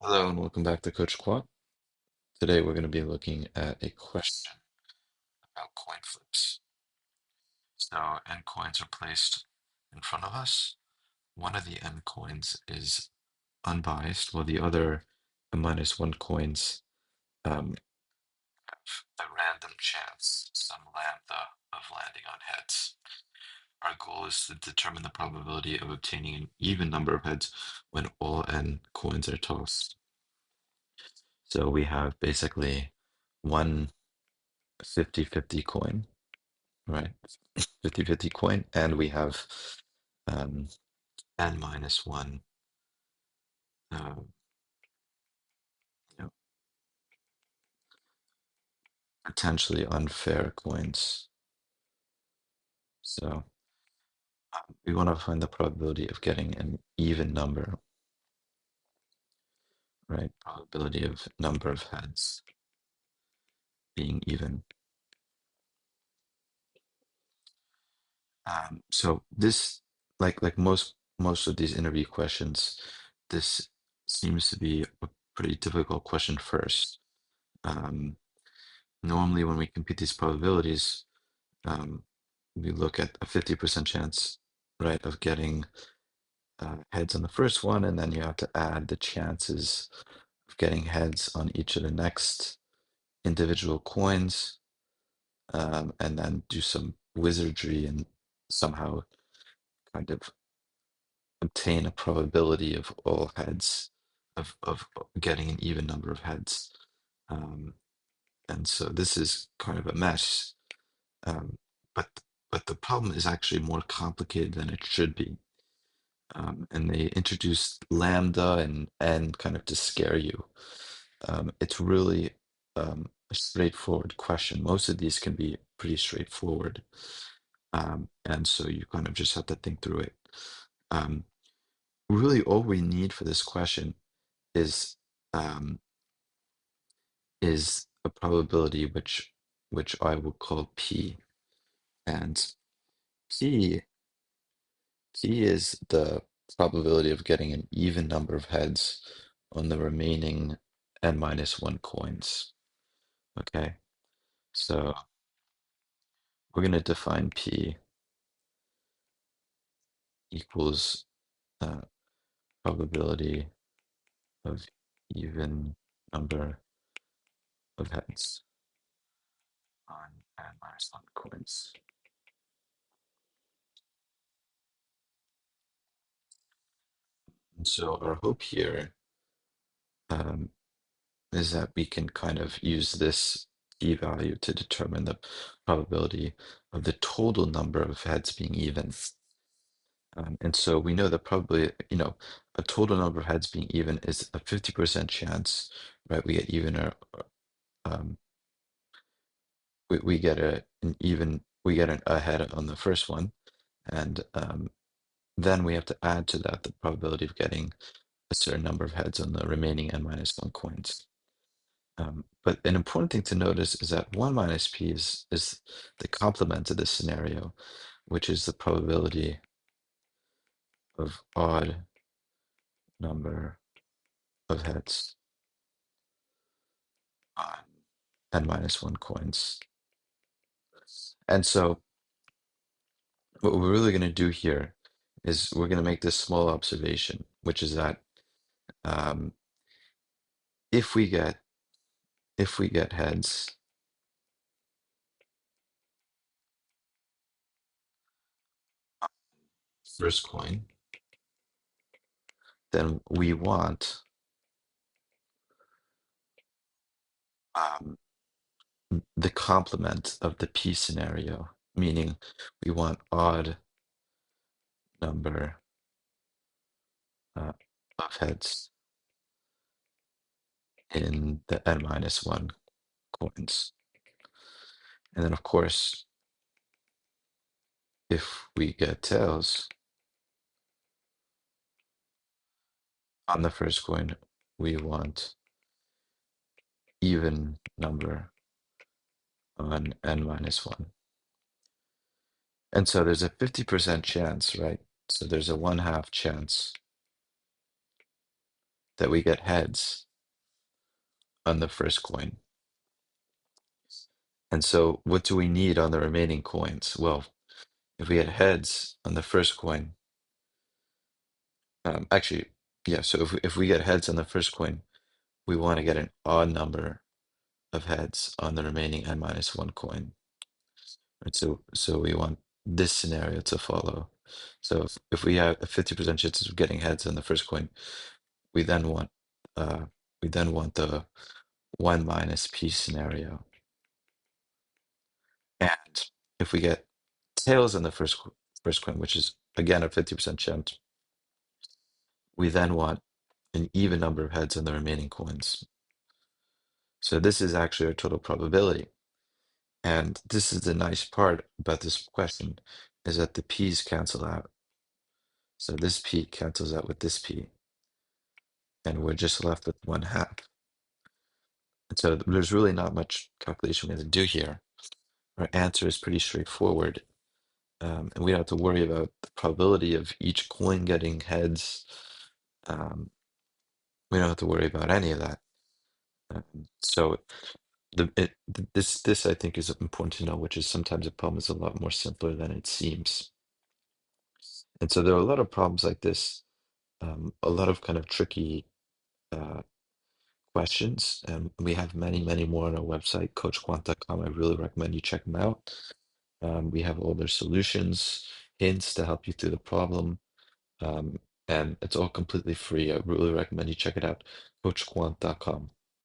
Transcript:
Hello and welcome back to Coach Quant. Today we're going to be looking at a question about coin flips. So n coins are placed in front of us. One of the n coins is unbiased, while the other n-1 coins um, have a random chance, some lambda, of landing on heads. Our goal is to determine the probability of obtaining an even number of heads when all n coins are tossed. So we have basically one 50-50 coin, right? 50-50 coin, and we have um, n-1 uh, you know, potentially unfair coins. So we want to find the probability of getting an even number, right? Probability of number of heads being even. So this, like most of these interview questions, this seems to be a pretty difficult question first. Normally, when we compute these probabilities, um, we look at a 50% chance, right, of getting heads on the first one, and then you have to add the chances of getting heads on each of the next individual coins, and then do some wizardry and somehow kind of obtain a probability of all heads, of getting an even number of heads. Um, and so this is kind of a mess. Um, but but the problem is actually more complicated than it should be. And they introduced lambda and n kind of to scare you. It's really a straightforward question. Most of these can be pretty straightforward. And so you kind of just have to think through it. Um, Really, all we need for this question is um, is a probability which I will call p, and p p is the probability of getting an even number of heads on the remaining n-1 coins. Okay, so we're going to define p equals probability of even number of heads on n-1 coins. And so our hope here um, is that we can kind of use this p-value to determine the probability of the total number of heads being even. And so we know that probably, a total number of heads being even is a 50% chance, right? We get even or um, we get we get a head on the first one, and then we have to add to that the probability of getting a certain number of heads on the remaining n-1 coins. But an important thing to notice is that 1 minus p is the complement of this scenario, which is the probability of odd number of heads on n-1 coins. And so what we're really going to do here is we're going to make this small observation, which is that um, if we get heads on first coin, then we want um, the complement of the p scenario, meaning we want odd number uh, of heads in the n-1 coins. And then, of course, if we get tails on the first coin, we want even number on n-1. And so there's a 50% chance, right? So there's a 1/2 chance that we get heads on the first coin. And so what do we need on the remaining coins? Well, if we get heads on the first coin, actually, yeah, so if we get heads on the first coin, we want to get an odd number of heads on the remaining n minus one coin. Right? So we want this scenario to follow. So if we have a 50% chance of getting heads on the first coin, we then want uh the 1 minus p scenario. And if we get tails on the first coin, which is again a 50% chance, we then want an even number of heads on the remaining coins. So this is actually our total probability. And this is the nice part about this question, is that the p's cancel out. So this p cancels out with this p, and we're just left with 1/2. And so there's really not much calculation we have to do here. Our answer is pretty straightforward. And we don't have to worry about the probability of each coin getting heads. Um, we don't have to worry about any of that. So this I think is important to know, which is sometimes a problem is a lot more simpler than it seems. And so there are a lot of problems like this, a lot of kind of tricky uh, questions, and we have many, many more on our website, coachquant.com. I really recommend you check them out. We have all their solutions, hints to help you through the problem, and it's all completely free. I really recommend you check it out, coachquant.com.